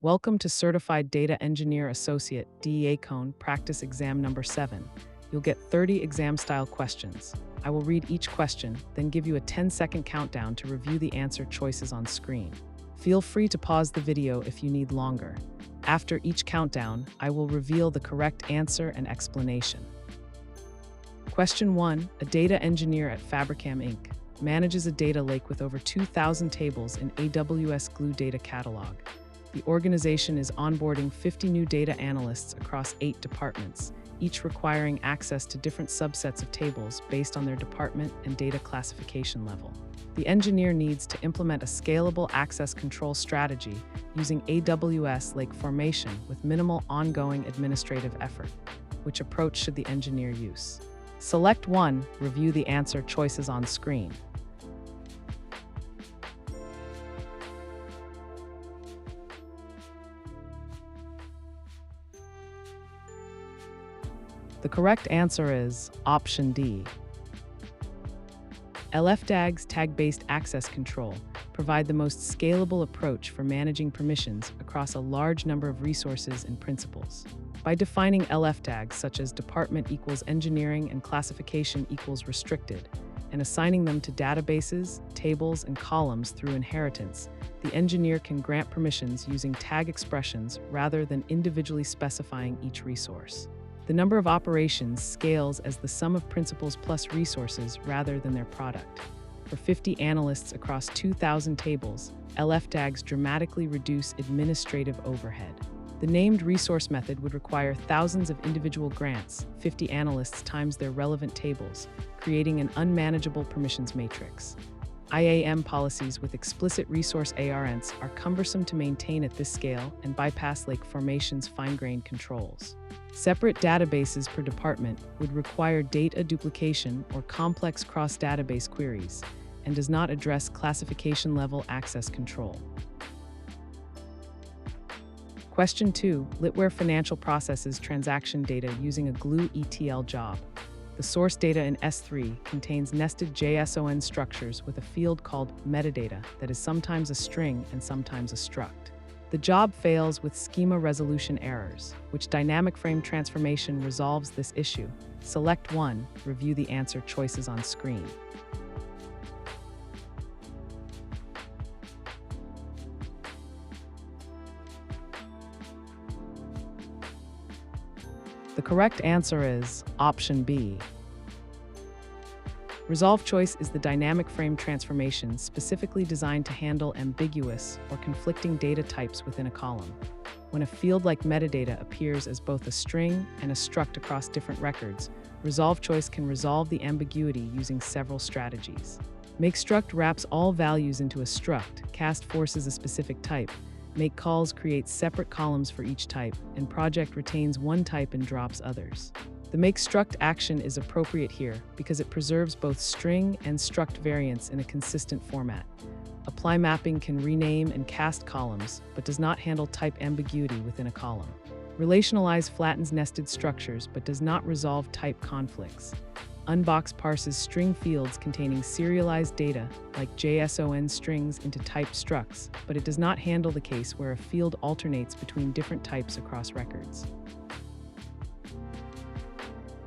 Welcome to Certified Data Engineer Associate DEA-C01 Practice Exam Number 7. You'll get 30 exam-style questions. I will read each question, then give you a 10-second countdown to review the answer choices on screen. Feel free to pause the video if you need longer. After each countdown, I will reveal the correct answer and explanation. Question 1. A data engineer at Fabricam Inc. manages a data lake with over 2,000 tables in AWS Glue Data Catalog. The organization is onboarding 50 new data analysts across 8 departments, each requiring access to different subsets of tables based on their department and data classification level. The engineer needs to implement a scalable access control strategy using AWS Lake Formation with minimal ongoing administrative effort. Which approach should the engineer use? Select 1. Review the answer choices on screen. The correct answer is option D. LFDAG's tag-based access control provide the most scalable approach for managing permissions across a large number of resources and principles. By defining LFDAGs such as department equals engineering and classification equals restricted, and assigning them to databases, tables, and columns through inheritance, the engineer can grant permissions using tag expressions rather than individually specifying each resource. The number of operations scales as the sum of principles plus resources rather than their product. For 50 analysts across 2,000 tables, LFDAGs dramatically reduce administrative overhead. The named resource method would require thousands of individual grants, 50 analysts times their relevant tables, creating an unmanageable permissions matrix. IAM policies with explicit resource ARNs are cumbersome to maintain at this scale and bypass Lake Formation's fine-grained controls. Separate databases per department would require data duplication or complex cross-database queries, and does not address classification-level access control. Question 2. Litware Financial processes transaction data using a Glue ETL job. The source data in S3 contains nested JSON structures with a field called metadata that is sometimes a string and sometimes a struct. The job fails with schema resolution errors, which dynamic frame transformation resolves this issue. Select 1. Review the answer choices on screen. The correct answer is option B. Resolve choice is the dynamic frame transformation specifically designed to handle ambiguous or conflicting data types within a column. When a field like metadata appears as both a string and a struct across different records, resolve choice can resolve the ambiguity using several strategies. Make struct wraps all values into a struct, cast forces a specific type, make calls creates separate columns for each type, and project retains one type and drops others. The make struct action is appropriate here because it preserves both string and struct variants in a consistent format. Apply mapping can rename and cast columns, but does not handle type ambiguity within a column. Relationalize flattens nested structures, but does not resolve type conflicts. Unbox parses string fields containing serialized data, like JSON strings, into type structs, but it does not handle the case where a field alternates between different types across records.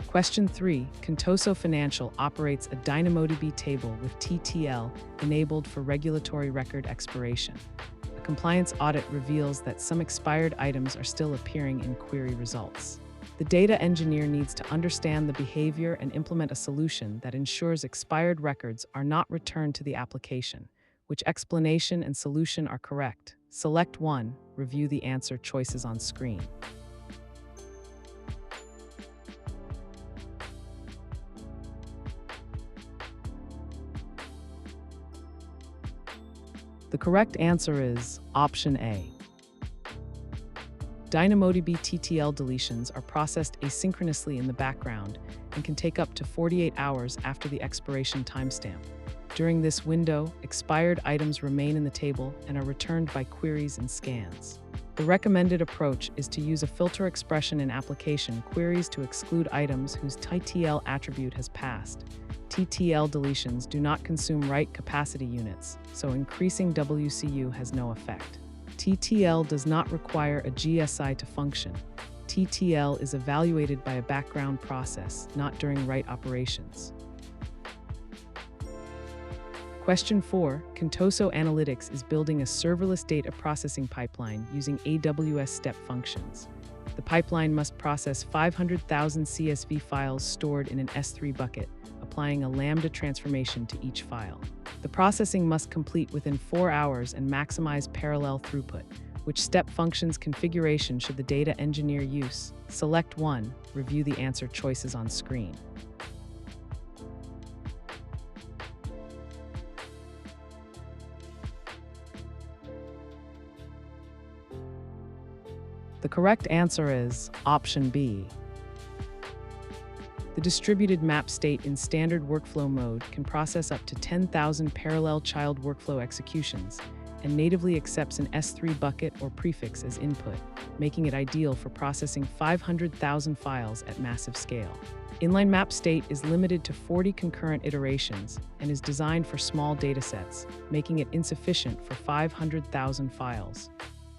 Question 3. Contoso Financial operates a DynamoDB table with TTL enabled for regulatory record expiration. A compliance audit reveals that some expired items are still appearing in query results. The data engineer needs to understand the behavior and implement a solution that ensures expired records are not returned to the application. Which explanation and solution are correct? Select 1. Review the answer choices on screen. The correct answer is option A. DynamoDB TTL deletions are processed asynchronously in the background and can take up to 48 hours after the expiration timestamp. During this window, expired items remain in the table and are returned by queries and scans. The recommended approach is to use a filter expression in application queries to exclude items whose TTL attribute has passed. TTL deletions do not consume write capacity units, so increasing WCU has no effect. TTL does not require a GSI to function. TTL is evaluated by a background process, not during write operations. Question 4. Contoso Analytics is building a serverless data processing pipeline using AWS step functions. The pipeline must process 500,000 CSV files stored in an S3 bucket, applying a Lambda transformation to each file. The processing must complete within 4 hours and maximize parallel throughput. Which step functions configuration should the data engineer use? Select one. Review the answer choices on screen. The correct answer is option B. The distributed map state in standard workflow mode can process up to 10,000 parallel child workflow executions and natively accepts an S3 bucket or prefix as input, making it ideal for processing 500,000 files at massive scale. Inline map state is limited to 40 concurrent iterations and is designed for small datasets, making it insufficient for 500,000 files.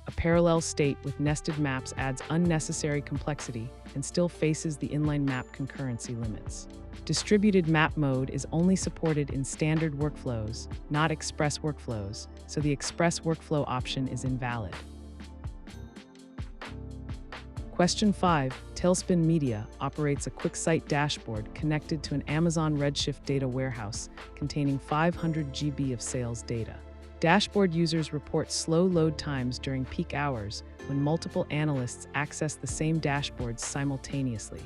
A parallel state with nested maps adds unnecessary complexity and still faces the inline map concurrency limits. Distributed map mode is only supported in standard workflows, not express workflows, so the express workflow option is invalid. Question 5. Tailspin Media operates a QuickSight dashboard connected to an Amazon Redshift data warehouse containing 500 GB of sales data. Dashboard users report slow load times during peak hours when multiple analysts access the same dashboards simultaneously.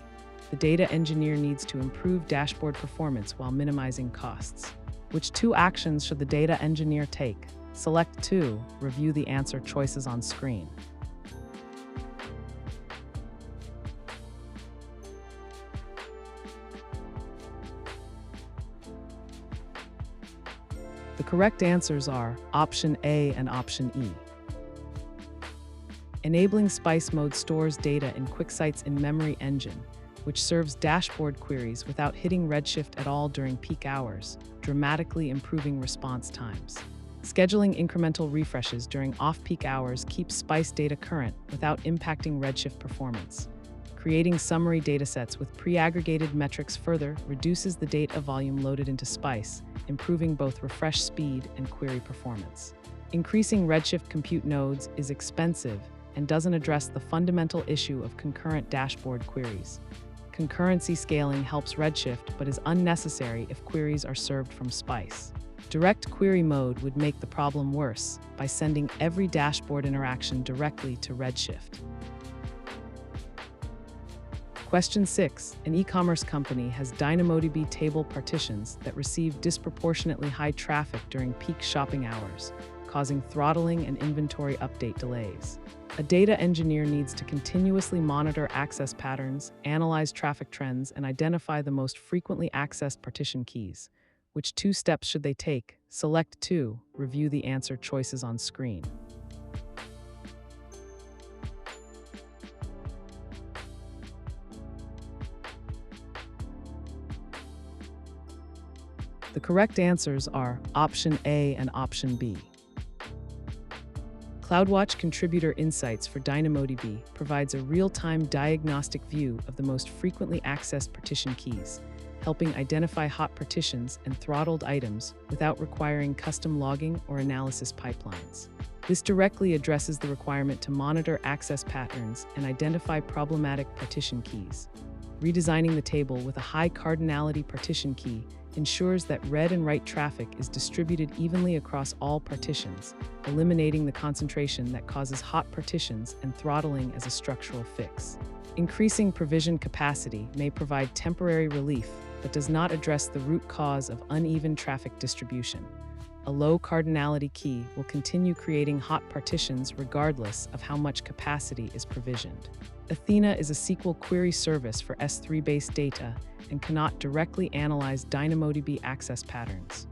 The data engineer needs to improve dashboard performance while minimizing costs. Which 2 actions should the data engineer take? Select 2. Review the answer choices on screen. The correct answers are option A and option E. Enabling Spice Mode stores data in QuickSight's in-memory engine, which serves dashboard queries without hitting Redshift at all during peak hours, dramatically improving response times. Scheduling incremental refreshes during off-peak hours keeps Spice data current without impacting Redshift performance. Creating summary datasets with pre-aggregated metrics further reduces the data volume loaded into Spice, improving both refresh speed and query performance. Increasing Redshift compute nodes is expensive and doesn't address the fundamental issue of concurrent dashboard queries. Concurrency scaling helps Redshift but is unnecessary if queries are served from Spice. Direct query mode would make the problem worse by sending every dashboard interaction directly to Redshift. Question 6. An e-commerce company has DynamoDB table partitions that receive disproportionately high traffic during peak shopping hours, causing throttling and inventory update delays. A data engineer needs to continuously monitor access patterns, analyze traffic trends, and identify the most frequently accessed partition keys. Which 2 steps should they take? Select 2. Review the answer choices on screen. The correct answers are option A and option B. CloudWatch Contributor Insights for DynamoDB provides a real-time diagnostic view of the most frequently accessed partition keys, helping identify hot partitions and throttled items without requiring custom logging or analysis pipelines. This directly addresses the requirement to monitor access patterns and identify problematic partition keys. Redesigning the table with a high cardinality partition key ensures that read and write traffic is distributed evenly across all partitions, eliminating the concentration that causes hot partitions and throttling as a structural fix. Increasing provision capacity may provide temporary relief, but does not address the root cause of uneven traffic distribution. A low cardinality key will continue creating hot partitions regardless of how much capacity is provisioned. Athena is a SQL query service for S3-based data and cannot directly analyze DynamoDB access patterns.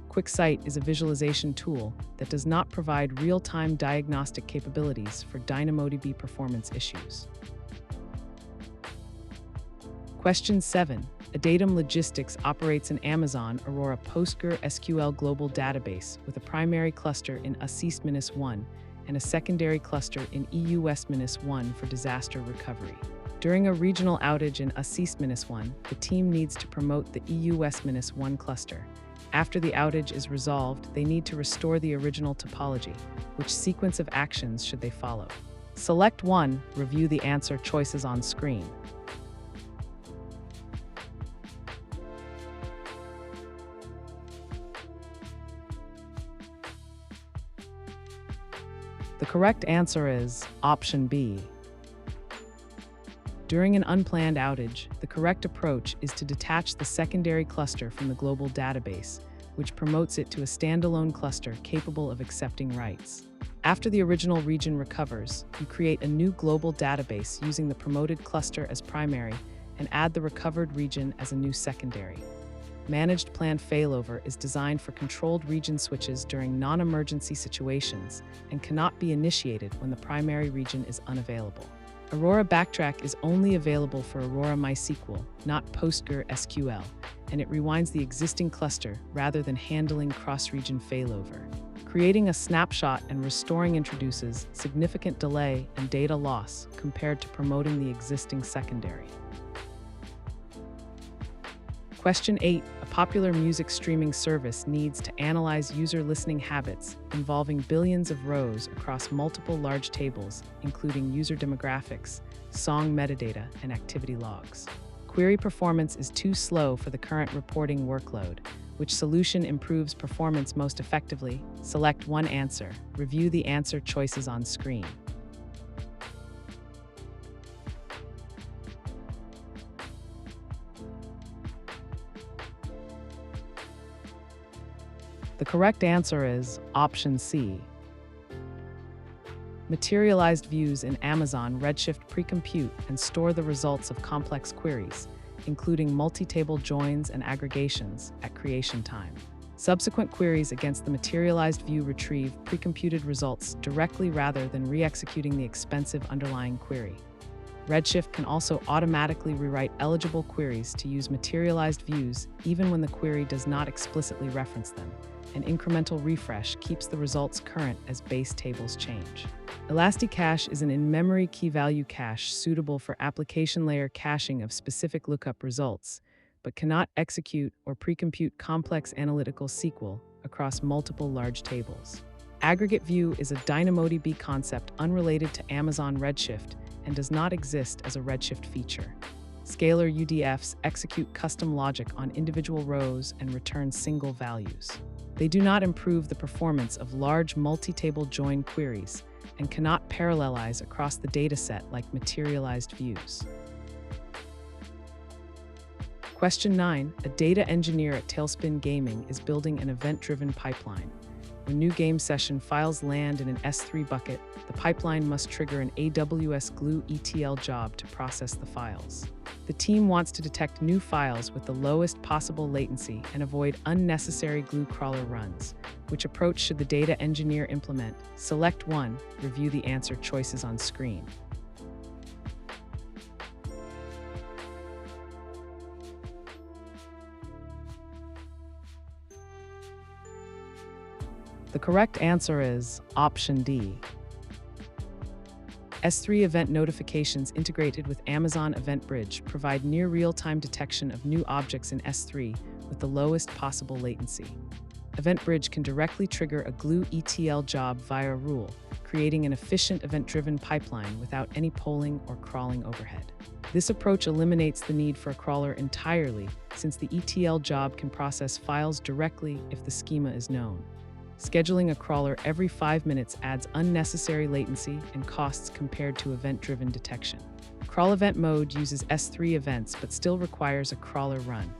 QuickSight is a visualization tool that does not provide real-time diagnostic capabilities for DynamoDB performance issues. Question 7. Adatum Logistics operates an Amazon Aurora PostgreSQL global database with a primary cluster in ACS-1 and a secondary cluster in EU West-1 for disaster recovery. During a regional outage in AWS-1, the team needs to promote the EU West-1 cluster. After the outage is resolved, they need to restore the original topology. Which sequence of actions should they follow? Select 1, review the answer choices on screen. The correct answer is option B. During an unplanned outage, the correct approach is to detach the secondary cluster from the global database, which promotes it to a standalone cluster capable of accepting writes. After the original region recovers, you create a new global database using the promoted cluster as primary and add the recovered region as a new secondary. Managed planned failover is designed for controlled region switches during non-emergency situations and cannot be initiated when the primary region is unavailable. Aurora Backtrack is only available for Aurora MySQL, not PostgreSQL, and it rewinds the existing cluster rather than handling cross-region failover. Creating a snapshot and restoring introduces significant delay and data loss compared to promoting the existing secondary. Question 8. A popular music streaming service needs to analyze user listening habits involving billions of rows across multiple large tables, including user demographics, song metadata, and activity logs. Query performance is too slow for the current reporting workload. Which solution improves performance most effectively? Select 1 answer. Review the answer choices on screen. The correct answer is option C. Materialized views in Amazon Redshift pre-compute and store the results of complex queries, including multi-table joins and aggregations, at creation time. Subsequent queries against the materialized view retrieve pre-computed results directly rather than re-executing the expensive underlying query. Redshift can also automatically rewrite eligible queries to use materialized views even when the query does not explicitly reference them. An incremental refresh keeps the results current as base tables change. Elasticache is an in-memory key-value cache suitable for application layer caching of specific lookup results, but cannot execute or pre-compute complex analytical SQL across multiple large tables. Aggregate view is a DynamoDB concept unrelated to Amazon Redshift and does not exist as a Redshift feature. Scalar UDFs execute custom logic on individual rows and return single values. They do not improve the performance of large multi-table join queries and cannot parallelize across the dataset like materialized views. Question 9. A data engineer at Tailspin Gaming is building an event-driven pipeline. When new game session files land in an S3 bucket, the pipeline must trigger an AWS Glue ETL job to process the files. The team wants to detect new files with the lowest possible latency and avoid unnecessary Glue crawler runs. Which approach should the data engineer implement? Select 1. Review the answer choices on screen. The correct answer is option D. S3 event notifications integrated with Amazon Event Bridge provide near real-time detection of new objects in S3 with the lowest possible latency. Event Bridge can directly trigger a Glue ETL job via rule, creating an efficient event-driven pipeline without any polling or crawling overhead. This approach eliminates the need for a crawler entirely, since the ETL job can process files directly if the schema is known. Scheduling a crawler every 5 minutes adds unnecessary latency and costs compared to event-driven detection. Crawl event mode uses S3 events but still requires a crawler run.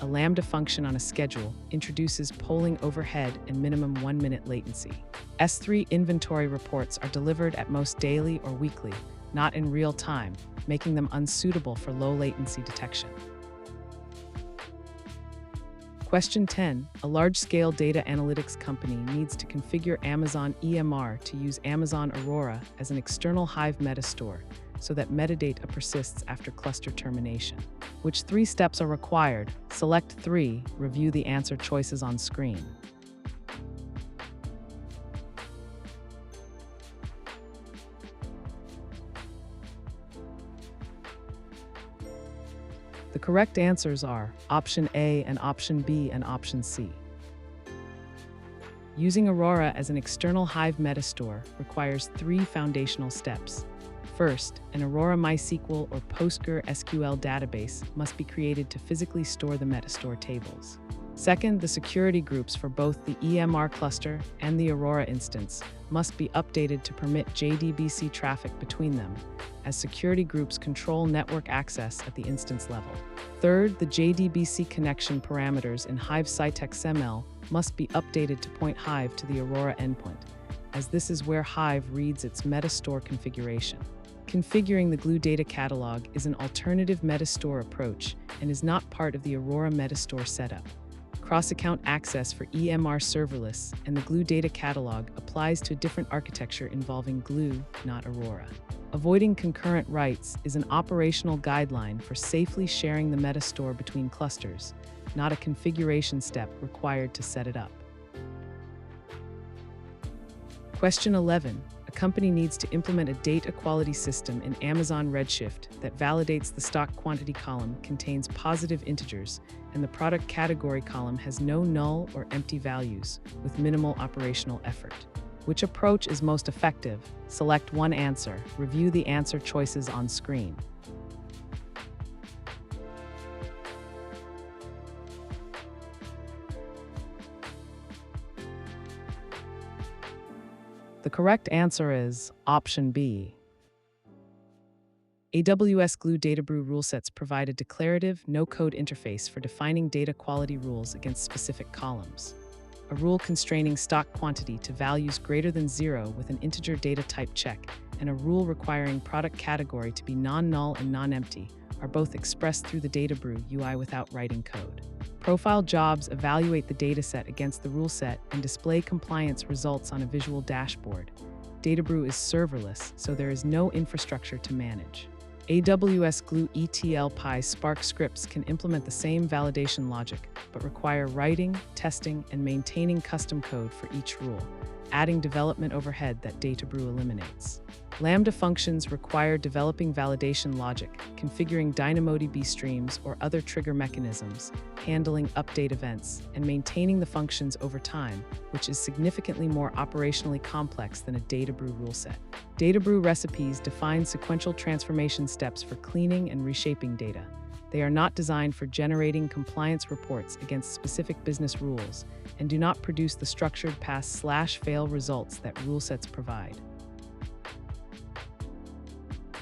A Lambda function on a schedule introduces polling overhead and minimum 1-minute latency. S3 inventory reports are delivered at most daily or weekly, not in real time, making them unsuitable for low-latency detection. Question 10. A large-scale data analytics company needs to configure Amazon EMR to use Amazon Aurora as an external Hive metastore so that metadata persists after cluster termination. Which 3 steps are required? Select 3. Review the answer choices on screen. The correct answers are option A and option B and option C. Using Aurora as an external Hive metastore requires 3 foundational steps. First, an Aurora MySQL or PostgreSQL database must be created to physically store the metastore tables. Second, the security groups for both the EMR cluster and the Aurora instance must be updated to permit JDBC traffic between them, as security groups control network access at the instance level. Third, the JDBC connection parameters in Hive SciTextML must be updated to point Hive to the Aurora endpoint, as this is where Hive reads its metastore configuration. Configuring the Glue data catalog is an alternative metastore approach and is not part of the Aurora metastore setup. Cross-account access for EMR serverless and the Glue data catalog applies to a different architecture involving Glue, not Aurora. Avoiding concurrent writes is an operational guideline for safely sharing the metastore between clusters, not a configuration step required to set it up. Question 11. A company needs to implement a data quality system in Amazon Redshift that validates the stock quantity column contains positive integers and the product category column has no null or empty values with minimal operational effort. Which approach is most effective? Select one answer. Review the answer choices on screen. The correct answer is option B. AWS Glue Databrew rulesets provide a declarative, no-code interface for defining data quality rules against specific columns. A rule constraining stock quantity to values greater than 0 with an integer data type check, and a rule requiring product category to be non-null and non-empty are both expressed through the Databrew UI without writing code. Profile jobs evaluate the dataset against the rule set and display compliance results on a visual dashboard. Databrew is serverless, so there is no infrastructure to manage. AWS Glue ETL Pi Spark scripts can implement the same validation logic, but require writing, testing, and maintaining custom code for each rule, adding development overhead that Databrew eliminates. Lambda functions require developing validation logic, configuring DynamoDB streams or other trigger mechanisms, handling update events, and maintaining the functions over time, which is significantly more operationally complex than a Databrew ruleset. Databrew recipes define sequential transformation steps for cleaning and reshaping data. They are not designed for generating compliance reports against specific business rules and do not produce the structured pass/fail results that rulesets provide.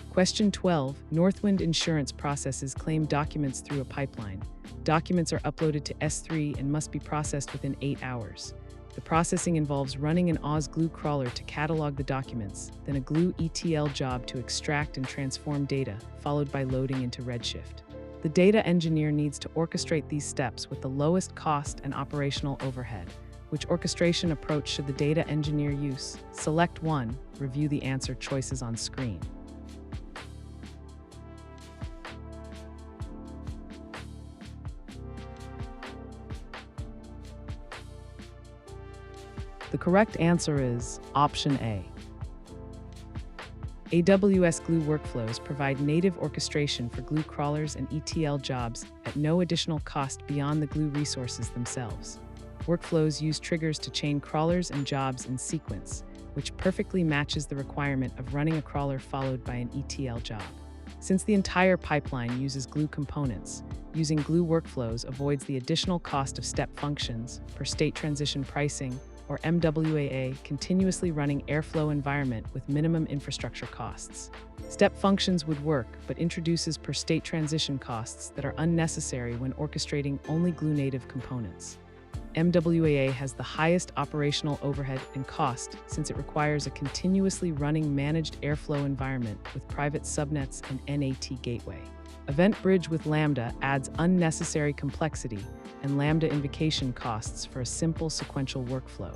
Question 12. Northwind Insurance processes claim documents through a pipeline. Documents are uploaded to S3 and must be processed within 8 hours. The processing involves running an Oz Glue crawler to catalog the documents, then a Glue ETL job to extract and transform data, followed by loading into Redshift. The data engineer needs to orchestrate these steps with the lowest cost and operational overhead. Which orchestration approach should the data engineer use? Select one. Review the answer choices on screen. The correct answer is option A. AWS Glue workflows provide native orchestration for Glue crawlers and ETL jobs at no additional cost beyond the Glue resources themselves. Workflows use triggers to chain crawlers and jobs in sequence, which perfectly matches the requirement of running a crawler followed by an ETL job. Since the entire pipeline uses Glue components, using Glue workflows avoids the additional cost of step functions, per state transition pricing, or MWAA, continuously running airflow environment with minimum infrastructure costs. Step functions would work, but introduces per state transition costs that are unnecessary when orchestrating only Glue native components. MWAA has the highest operational overhead and cost since it requires a continuously running managed airflow environment with private subnets and NAT gateway. Event Bridge with Lambda adds unnecessary complexity and Lambda invocation costs for a simple sequential workflow.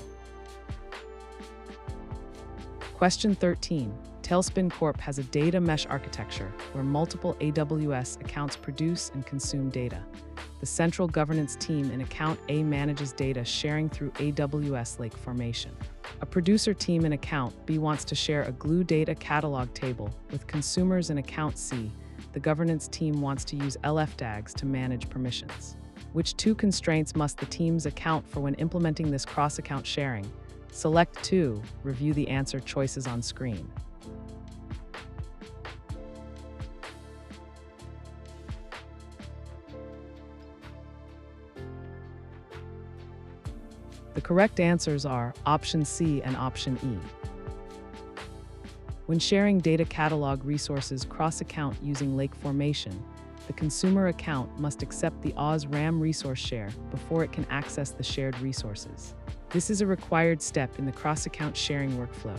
Question 13. Tailspin Corp has a data mesh architecture where multiple AWS accounts produce and consume data. The central governance team in Account A manages data sharing through AWS Lake Formation. A producer team in Account B wants to share a Glue data catalog table with consumers in Account C the governance team wants to use LFDAGs to manage permissions. Which two constraints must the teams account for when implementing this cross-account sharing? Select 2, review the answer choices on screen. The correct answers are option C and option E. When sharing data catalog resources cross-account using lake formation, the consumer account must accept the AWS RAM resource share before it can access the shared resources. This is a required step in the cross-account sharing workflow.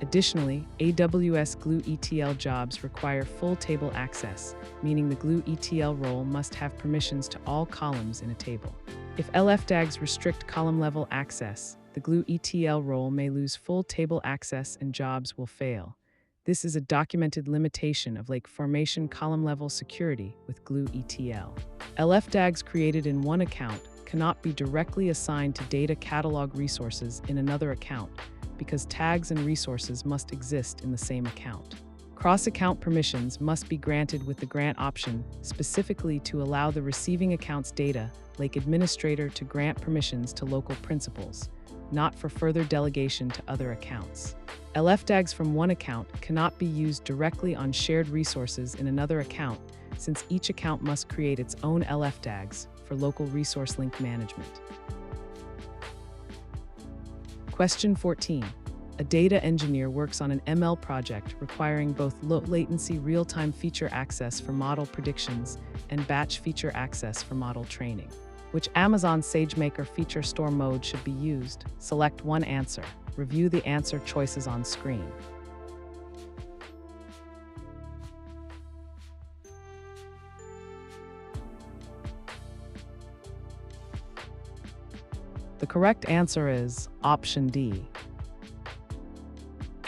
Additionally, AWS Glue ETL jobs require full table access, meaning the Glue ETL role must have permissions to all columns in a table. If LFDAGs restrict column-level access, the Glue ETL role may lose full table access and jobs will fail. This is a documented limitation of lake formation column-level security with Glue ETL. LFDAGs created in one account cannot be directly assigned to data catalog resources in another account because tags and resources must exist in the same account. Cross-account permissions must be granted with the grant option specifically to allow the receiving account's data lake administrator to grant permissions to local principals, not for further delegation to other accounts. LFDAGs from one account cannot be used directly on shared resources in another account, since each account must create its own LFDAGs for local resource link management. Question 14. A data engineer works on an ML project requiring both low-latency real-time feature access for model predictions and batch feature access for model training. Which Amazon SageMaker feature store mode should be used? Select one answer. Review the answer choices on screen. The correct answer is option D.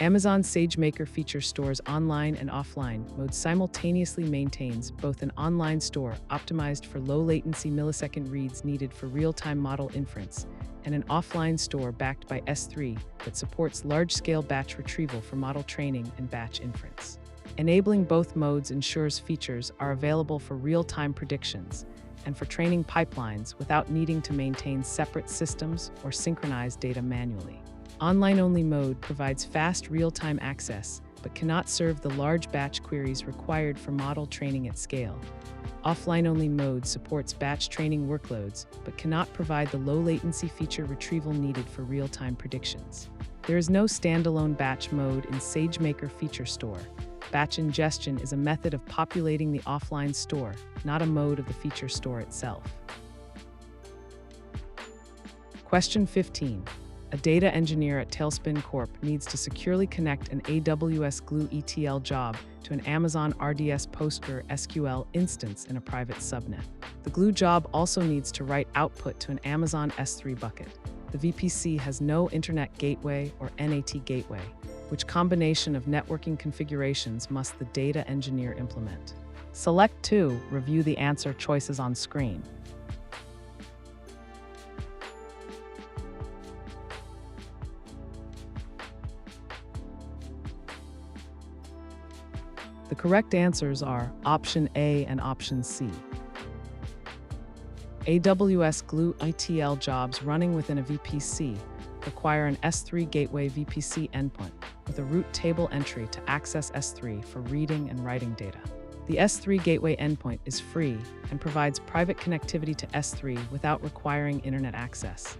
Amazon SageMaker feature stores online and offline mode simultaneously maintains both an online store optimized for low-latency millisecond reads needed for real-time model inference and an offline store backed by S3 that supports large-scale batch retrieval for model training and batch inference. Enabling both modes ensures features are available for real-time predictions and for training pipelines without needing to maintain separate systems or synchronize data manually. Online-only mode provides fast real-time access, but cannot serve the large batch queries required for model training at scale. Offline-only mode supports batch training workloads, but cannot provide the low-latency feature retrieval needed for real-time predictions. There is no standalone batch mode in SageMaker feature store. Batch ingestion is a method of populating the offline store, not a mode of the feature store itself. Question 15. A data engineer at Tailspin Corp needs to securely connect an AWS Glue ETL job to an Amazon RDS PostgreSQL instance in a private subnet. The Glue job also needs to write output to an Amazon S3 bucket. The VPC has no Internet Gateway or NAT gateway. Which combination of networking configurations must the data engineer implement? Select 2, review the answer choices on screen. The correct answers are option A and option C. AWS Glue ETL jobs running within a VPC require an S3 gateway VPC endpoint with a root table entry to access S3 for reading and writing data. The S3 gateway endpoint is free and provides private connectivity to S3 without requiring internet access.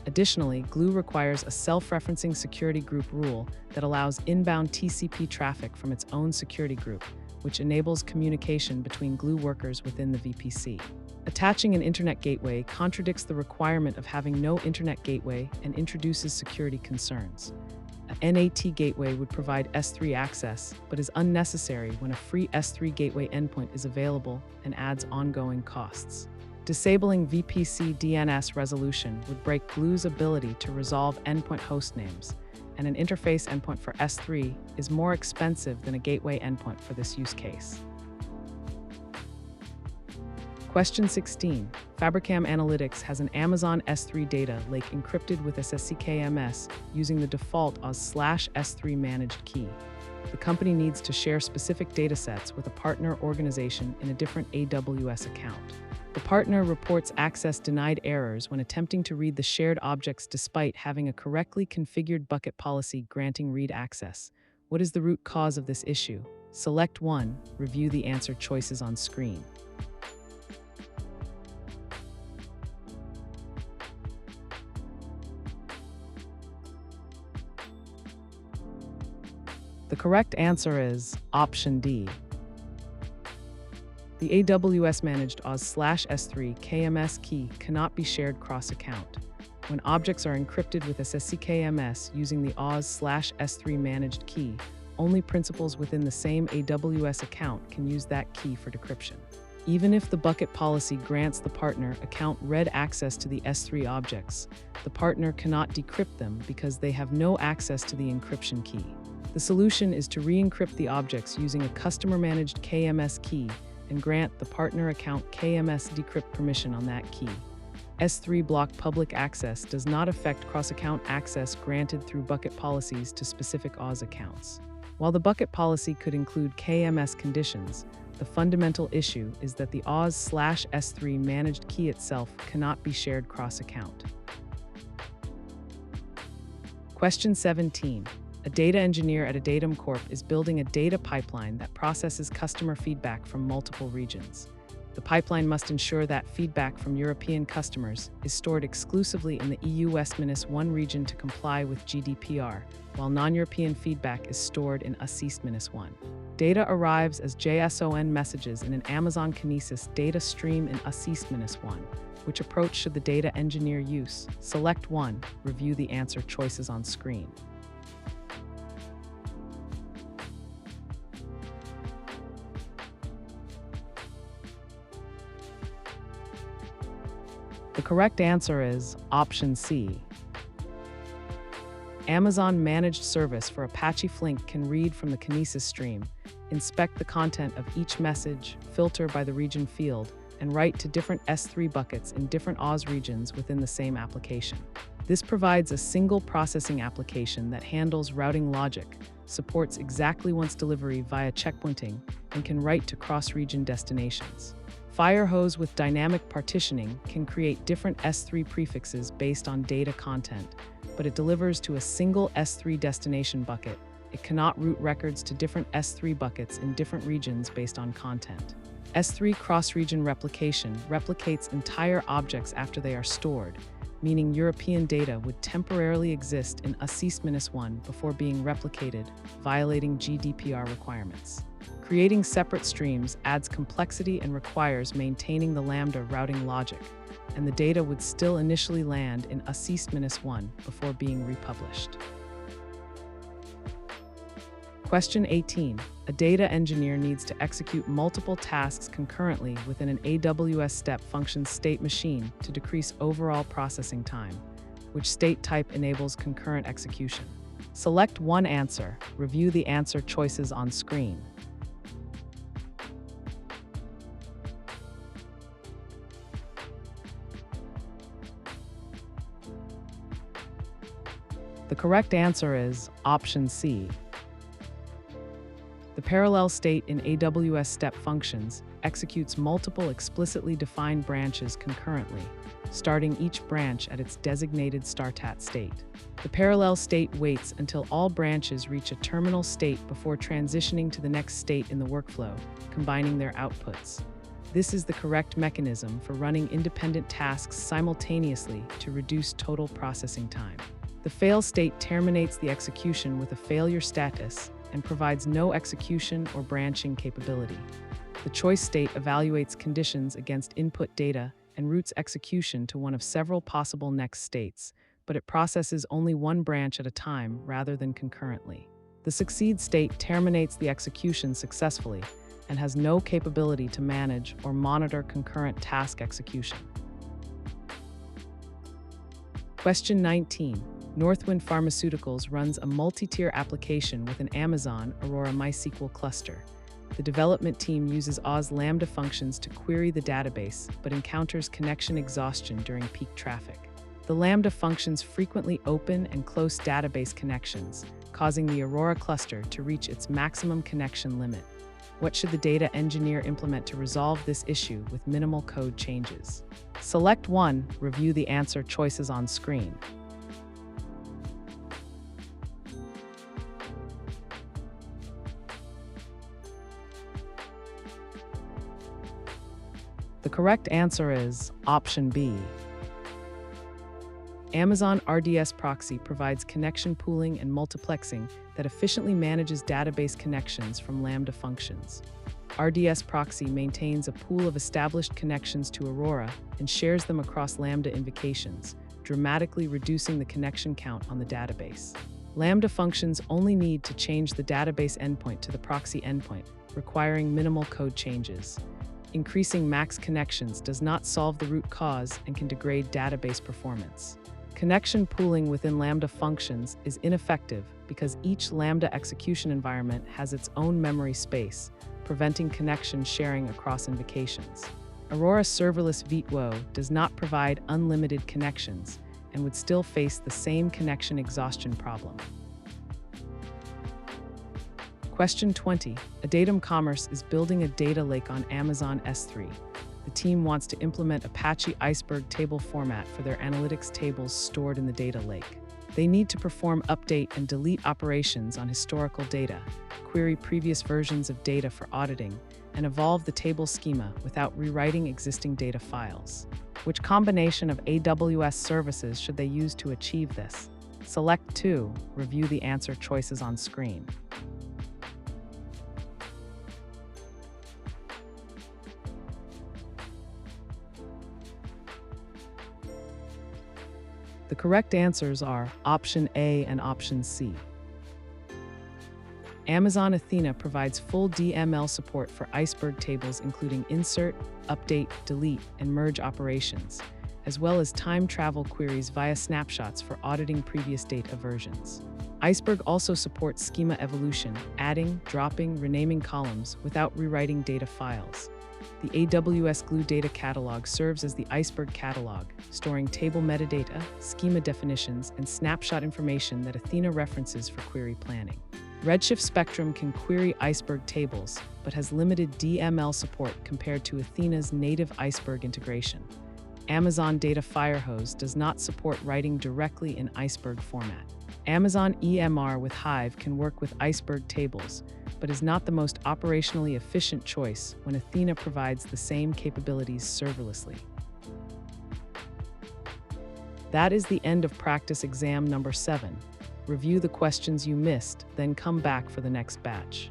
Additionally, Glue requires a self-referencing security group rule that allows inbound TCP traffic from its own security group, which enables communication between Glue workers within the VPC. Attaching an internet gateway contradicts the requirement of having no internet gateway and introduces security concerns. A NAT gateway would provide S3 access, but is unnecessary when a free S3 gateway endpoint is available and adds ongoing costs. Disabling VPC DNS resolution would break Glue's ability to resolve endpoint hostnames, and an interface endpoint for S3 is more expensive than a gateway endpoint for this use case. Question 16. Fabricam Analytics has an Amazon S3 data lake encrypted with SSCKMS using the default AWS/S3 managed key. the company needs to share specific datasets with a partner organization in a different AWS account. The partner reports access denied errors when attempting to read the shared objects despite having a correctly configured bucket policy granting read access. What is the root cause of this issue? Select 1, review the answer choices on screen. The correct answer is option D. The AWS-managed AWS/S3 KMS key cannot be shared cross-account. When objects are encrypted with SSCKMS using the AWS/S3 managed key, only principals within the same AWS account can use that key for decryption. Even if the bucket policy grants the partner account read access to the S3 objects, the partner cannot decrypt them because they have no access to the encryption key. The solution is to re-encrypt the objects using a customer-managed KMS key and grant the partner account KMS decrypt permission on that key. S3 block public access does not affect cross-account access granted through bucket policies to specific AWS accounts. While the bucket policy could include KMS conditions, the fundamental issue is that the AWS/S3 managed key itself cannot be shared cross-account. Question 17. A data engineer at a Datum Corp is building a data pipeline that processes customer feedback from multiple regions. The pipeline must ensure that feedback from European customers is stored exclusively in the EU West-1 region to comply with GDPR, while non-European feedback is stored in AWS-1. Data arrives as JSON messages in an Amazon Kinesis data stream in AWS-1. Which approach should the data engineer use? Select 1, review the answer choices on screen. The correct answer is option C. Amazon Managed Service for Apache Flink can read from the Kinesis stream, inspect the content of each message, filter by the region field, and write to different S3 buckets in different AWS regions within the same application. This provides a single processing application that handles routing logic, supports exactly once delivery via checkpointing, and can write to cross-region destinations. Firehose with dynamic partitioning can create different S3 prefixes based on data content, but it delivers to a single S3 destination bucket. It cannot route records to different S3 buckets in different regions based on content. S3 cross-region replication replicates entire objects after they are stored, meaning European data would temporarily exist in AWS-1 before being replicated, violating GDPR requirements. Creating separate streams adds complexity and requires maintaining the Lambda routing logic, and the data would still initially land in AWS-1 before being republished. Question 18. A data engineer needs to execute multiple tasks concurrently within an AWS step function state machine to decrease overall processing time. Which state type enables concurrent execution? Select 1 answer. Review the answer choices on screen. The correct answer is option C. The parallel state in AWS step functions executes multiple explicitly defined branches concurrently, starting each branch at its designated startat state. The parallel state waits until all branches reach a terminal state before transitioning to the next state in the workflow, combining their outputs. This is the correct mechanism for running independent tasks simultaneously to reduce total processing time. The fail state terminates the execution with a failure status and provides no execution or branching capability. The choice state evaluates conditions against input data and routes execution to one of several possible next states, but it processes only one branch at a time rather than concurrently. The succeed state terminates the execution successfully and has no capability to manage or monitor concurrent task execution. Question 19. Northwind Pharmaceuticals runs a multi-tier application with an Amazon Aurora MySQL cluster. The development team uses AWS Lambda functions to query the database, but encounters connection exhaustion during peak traffic. The Lambda functions frequently open and close database connections, causing the Aurora cluster to reach its maximum connection limit. What should the data engineer implement to resolve this issue with minimal code changes? Select 1, review the answer choices on screen. The correct answer is option B. Amazon RDS Proxy provides connection pooling and multiplexing that efficiently manages database connections from Lambda functions. RDS Proxy maintains a pool of established connections to Aurora and shares them across Lambda invocations, dramatically reducing the connection count on the database. Lambda functions only need to change the database endpoint to the proxy endpoint, requiring minimal code changes. Increasing max connections does not solve the root cause and can degrade database performance. Connection pooling within Lambda functions is ineffective because each Lambda execution environment has its own memory space, preventing connection sharing across invocations. Aurora serverless V8 does not provide unlimited connections and would still face the same connection exhaustion problem. Question 20. Adatum Commerce is building a data lake on Amazon S3. The team wants to implement Apache Iceberg table format for their analytics tables stored in the data lake. They need to perform update and delete operations on historical data, query previous versions of data for auditing, and evolve the table schema without rewriting existing data files. Which combination of AWS services should they use to achieve this? Select 2, review the answer choices on screen. The correct answers are option A and option C. Amazon Athena provides full DML support for Iceberg tables including insert, update, delete, and merge operations, as well as time travel queries via snapshots for auditing previous data versions. Iceberg also supports schema evolution, adding, dropping, renaming columns without rewriting data files. The AWS Glue Data Catalog serves as the Iceberg catalog, storing table metadata, schema definitions, and snapshot information that Athena references for query planning. Redshift Spectrum can query Iceberg tables, but has limited DML support compared to Athena's native Iceberg integration. Amazon Data Firehose does not support writing directly in Iceberg format. Amazon EMR with Hive can work with Iceberg tables, but is not the most operationally efficient choice when Athena provides the same capabilities serverlessly. That is the end of practice exam number 7. Review the questions you missed, then come back for the next batch.